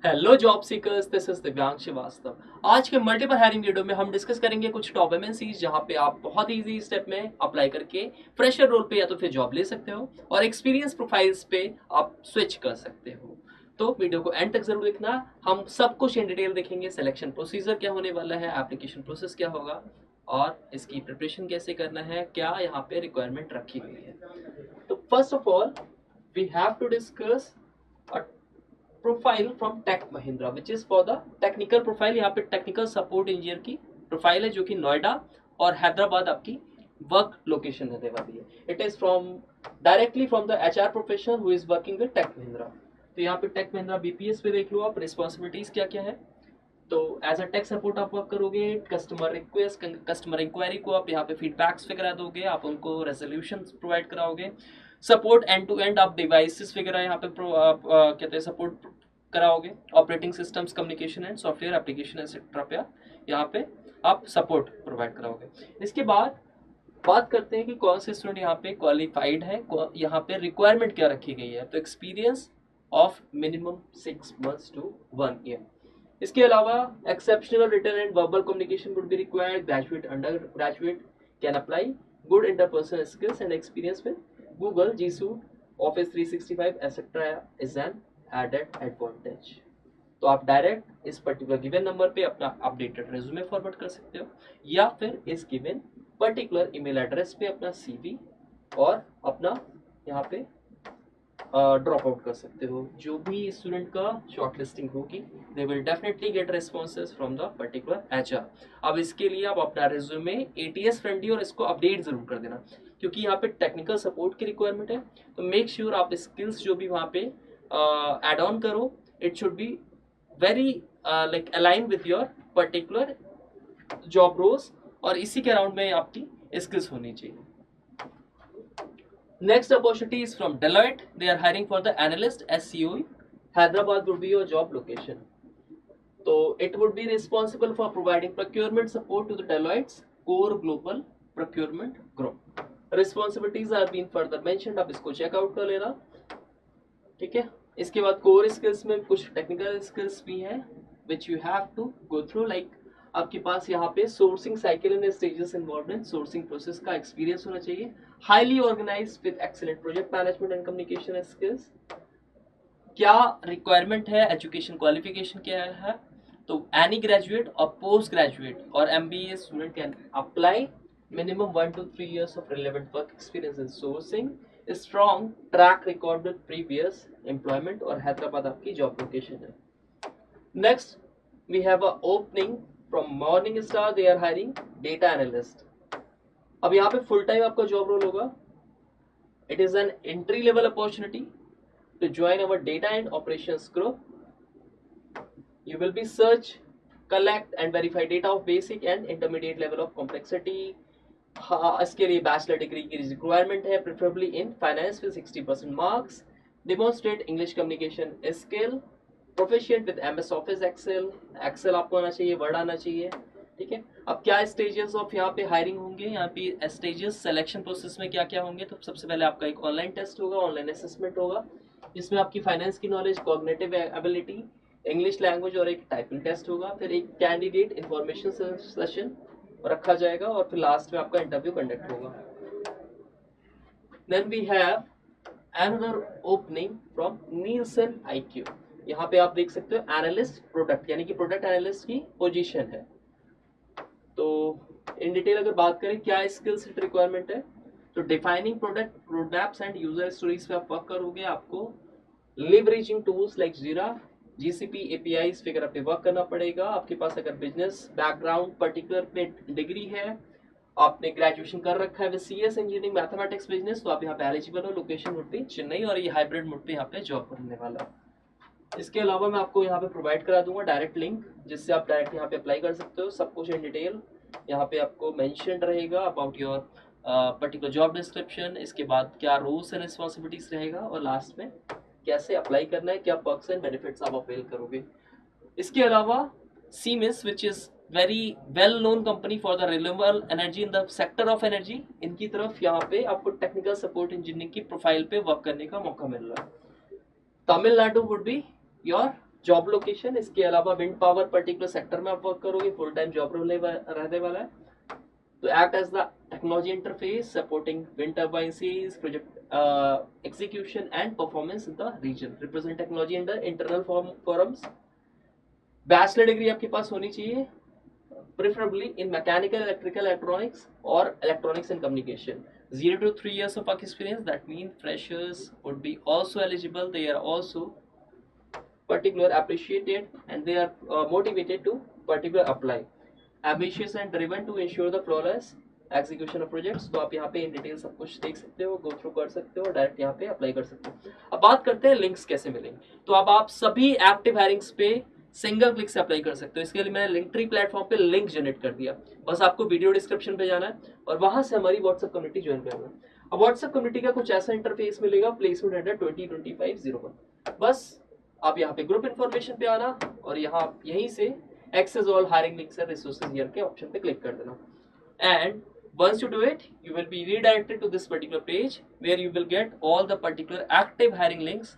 Hello job seekers, this is दिव्यांग श्रीवास्तव। आज के मल्टीपल हायरिंग वीडियो में हम डिस्कस करेंगे कुछ टॉप एमएनसीज जहां पे आप बहुत इजी स्टेप में अप्लाई करके फ्रेशर रोल पे या तो फिर जॉब ले सकते हो और एक्सपीरियंस प्रोफाइल्स पे आप स्विच कर सकते हो। तो वीडियो को एंड तक जरूर देखना। हम सब कुछ इन डिटेल देखेंगे। सिलेक्शन प्रोसीजर क्या होने वाला है, एप्लीकेशन प्रोसेस क्या होगा और इसकी प्रिपरेशन कैसे करना है, क्या यहाँ पे रिक्वायरमेंट रखी हुई है। तो first of all we have to discuss profile from Tech Mahindra which is for the technical profile. यहाँ पे टेक्निकल सपोर्ट इंजीनियर की प्रोफाइल है जो कि नोएडा और हैदराबाद आपकी वर्क लोकेशन रहने वाली है। It is from directly from the HR professional who is working with Tech Mahindra. तो यहाँ पे टेक महिंद्रा बीपीएस पे देख लो आप, रिस्पॉन्सिबिलिटीज क्या क्या है। तो एज अ टेक सपोर्ट आप वर्क करोगे, कस्टमर रिक्वेस्ट कस्टमर इंक्वायरी को आप यहाँ पे फीडबैक्स वगैरह दोगे, आप उनको रेजोल्यूशन प्रोवाइड कराओगे। सपोर्ट एंड टू एंड आप डिवाइसेस वगैरह यहाँ पे कहते हैं सपोर्ट कराओगे। Operating systems, communication and software application etcetera पे यहाँ पे आप सपोर्ट प्रोवाइड कराओगे। इसके बाद बात करते हैं कि कौन से स्टूडेंट यहाँ पे क्वालिफाइड है, यहाँ पे रिक्वायरमेंट क्या रखी गई है। तो experience of minimum 6 months to 1 year। इसके अलावा exceptional written and verbal communication would be required. Graduate, under graduate can apply. Good interpersonal skills and experience with Google, G suite, office 365 etcetera is an added advantage. तो आप direct इस particular given number पे अपना updated resume forward कर सकते हो या फिर इस गिवन पर्टिकुलर ईमेल एड्रेस पे अपना सीवी और अपना यहाँ पे ड्रॉप आउट कर सकते हो। जो भी स्टूडेंट का शॉर्ट लिस्टिंग होगी they will definitely get responses from the particular HR. अब इसके लिए आप अपना रेज्यूमे एटीएस फ्रेंडली और इसको अपडेट जरूर कर देना क्योंकि यहाँ पे टेक्निकल सपोर्ट की रिक्वायरमेंट है। तो मेक श्योर आप स्किल्स जो भी वहाँ पे एड ऑन करो, it should be very like align with your particular job roles और इसी के अराउंड में आपकी स्किल्स होनी चाहिए। Next opportunity is from Deloitte. They are hiring for the analyst SCOE. Hyderabad would be your job location. So it would be responsible for providing procurement support to the Deloitte's core global procurement group. Responsibilities are being further mentioned. आप इसको check out कर लेना, ठीक है। इसके बाद core skills में कुछ टेक्निकल स्किल्स भी हैं which you have to go through. Like आपके पास यहाँ पे sourcing cycle and stages involve in sourcing process का एक्सपीरियंस होना चाहिए। Highly organise with excellent project management and communication skills. क्या रिक्वायरमेंट है, एजुकेशन क्वालिफिकेशन क्या है। तो एनी ग्रेजुएट और पोस्ट ग्रेजुएट और MBA student can apply. Minimum 1 to 3 years of relevant work experience in sourcing, strong track record with previous employment और हैदराबाद आपकी job location है। Next we have a opening from Morningstar. They are hiring data analyst. अब यहाँ पे full time आपका job role होगा। It is an entry level opportunity to join our data and operations group. You will be search, collect and verify data of basic and intermediate level of complexity. हाँ, इसके लिए bachelor degree की requirement है, preferably in finance with 60% marks. Demonstrate English communication skill, proficient with MS Office Excel. Excel आपको आना चाहिए, word आना चाहिए, ठीक है। अब क्या स्टेजेस ऑफ यहाँ पे हायरिंग होंगे, यहाँ पे स्टेजेस सिलेक्शन प्रोसेस में क्या क्या होंगे। तो सबसे पहले आपका एक ऑनलाइन टेस्ट होगा, ऑनलाइन असेसमेंट होगा जिसमें आपकी फाइनेंस की knowledge, cognitive ability, English language और एक टाइपिंग टेस्ट होगा। फिर एक कैंडिडेट इंफॉर्मेशन सेशन रखा जाएगा और फिर लास्ट में आपका इंटरव्यू कंडक्ट होगा। Then we have another opening from Nielsen IQ. यहाँ पे आप देख सकते हो एनालिस्ट प्रोडक्ट, यानी कि प्रोडक्ट एनालिस्ट की पोजीशन है। तो इन डिटेल अगर बात करें क्या स्किल्स रिक्वायरमेंट है, तो defining product roadmaps and user stories पे आप वर्क करोगे। आपको leveraging tools like Jira, GCP, APIs वगैरह पे वर्क करना पड़ेगा। आपके पास अगर बिजनेस बैकग्राउंड पर्टिकुलर पे डिग्री है, आपने ग्रेजुएशन कर रखा है with CS engineering mathematics business, तो आप यहाँ पे एलिजिबल हो। लोकेशन वुड बी चेन्नई और ये हाइब्रिड मोड पे यहाँ पे जॉब करने वाला है। इसके अलावा मैं आपको यहाँ पे प्रोवाइड करा दूंगा डायरेक्ट लिंक जिससे आप डायरेक्ट यहाँ पे अप्लाई कर सकते हो। सब कुछ इन डिटेल यहाँ पे आपको मेंशन रहेगा about your particular job description, इसके बाद क्या रोल्स एंड रिस्पॉन्सिबिलिटीज रहेगा और लास्ट में कैसे अप्लाई करना है, क्या पर्क्स एंड बेनिफिट्स आप अवेल करोगे। इसके अलावा Siemens which is very well known company for the renewable energy in the sector of energy, इनकी तरफ यहाँ पे आपको टेक्निकल सपोर्ट इंजीनियरिंग की प्रोफाइल पे वर्क करने का मौका मिल रहा है। Tamil Nadu would be your job location, इसके अलावा विंड पावर पर्टिकुलर सेक्टर में आप वर्क करोगे, फुल टाइम जॉब रोल रहने वाला है। तो act as the technology interface supporting wind turbine series project execution and performance in the region, represent technology in the internal forums. Bachelor degree आपके पास होनी चाहिए, preferably in mechanical, electrical, electronics or electronics and communication. 0 to 3 years of work experience, that means freshers would be also eligible. They are also particular appreciated and they are motivated to particular apply. Ambitious and driven to ensure the flawless execution of projects. तो आप यहाँ पे in detail सब कुछ देख सकते हो, go through कर सकते हो, डायरेक्ट यहाँ पे अप्लाई कर सकते हो। अब बात करते हैं लिंक्स कैसे मिलेंगे। तो अब आप सभी एक्टिव हायरिंग्स पे सिंगल क्लिक से अप्लाई कर सकते हो। इसके लिए मैंने लिंक ट्री प्लेटफॉर्म पे लिंक जनरेट कर दिया, बस आपको वीडियो डिस्क्रिप्शन पे जाना है और वहां से हमारी व्हाट्सएप कम्युनिटी ज्वाइन करना है। अब व्हाट्सएप कम्युनिटी का कुछ ऐसा इंटरफेस मिलेगा, प्लेसमेंट हेडर 2025-01। बस आप यहाँ पे ग्रुप इन्फॉर्मेशन पे आना और यहाँ यहीं से access all hiring links and resources here के ऑप्शन पे क्लिक कर देना। And once you do it, you will be redirected to this particular page where you will get all the particular active hiring links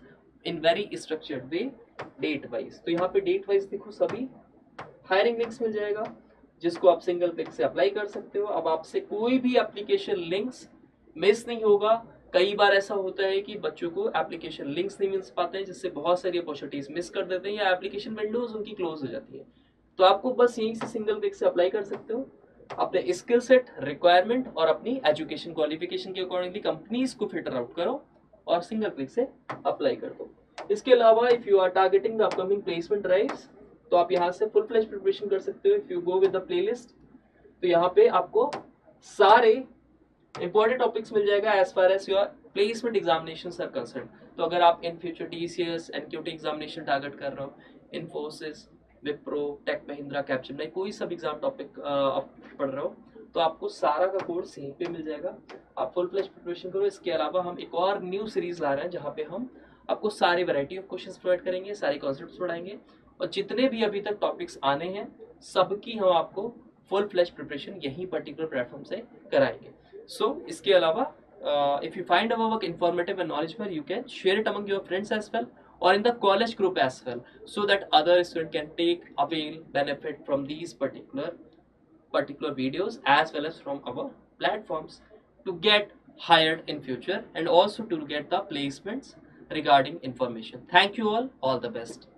in very structured way, date wise। तो यहाँ पे date wise देखो सभी hiring links मिल जाएगा जिसको आप single click से apply कर सकते हो। अब आपसे कोई भी एप्लीकेशन लिंक्स मिस नहीं होगा। कई बार ऐसा होता है कि बच्चों को एप्लीकेशन लिंक्स नहीं मिल पाते हैं, जिससे बहुत सारी अपॉर्चुनिटीज मिस कर देते हैं या एप्लीकेशन विंडोज उनकी क्लोज हो जाती है। तो आपको बस यहीं से सिंगल क्लिक से अप्लाई कर सकते हो। अपने स्किल सेट, रिक्वायरमेंट और अपनी एजुकेशन क्वालिफिकेशन के अकॉर्डिंगली कंपनीज को फिल्टर आउट करो और सिंगल क्लिक से अप्लाई कर दो। इसके अलावा if you are targeting the upcoming placement drives, तो आप यहाँ से फुल फ्लेज प्रिपरेशन कर सकते हो। If you go with the playlist, तो यहाँ पे आपको सारे इंपॉर्टेंट टॉपिक्स मिल जाएगा as far as your placement examinations are concern. तो अगर आप in future TCS, NQT examination target कर रहे हो, इन्फोसिस, विप्रो, टेक महिंद्रा, कैप्चर, कोई सब एग्जाम टॉपिक आप पढ़ रहे हो, तो आपको सारा का कोर्स यहीं पे मिल जाएगा। आप फुल फ्लेज प्रिपरेशन करो। इसके अलावा हम एक और न्यू सीरीज ला रहे हैं जहाँ पे हम आपको सारी वैरायटी ऑफ क्वेश्चंस प्रोवाइड करेंगे, सारे कॉन्सेप्ट्स पढ़ाएंगे और जितने भी अभी तक टॉपिक्स आने हैं सबकी हम आपको फुल फ्लेज प्रिपरेशन यही पर्टिकुलर प्लेटफॉर्म से कराएंगे। सो इसके अलावा if you find our work informative and knowledgeable, you can share it among your friends as well or in the college group as well, so that other students can take avail benefit from these particular videos as well as from our platforms to get hired in future and also to get the placements regarding information. Thank you all the best.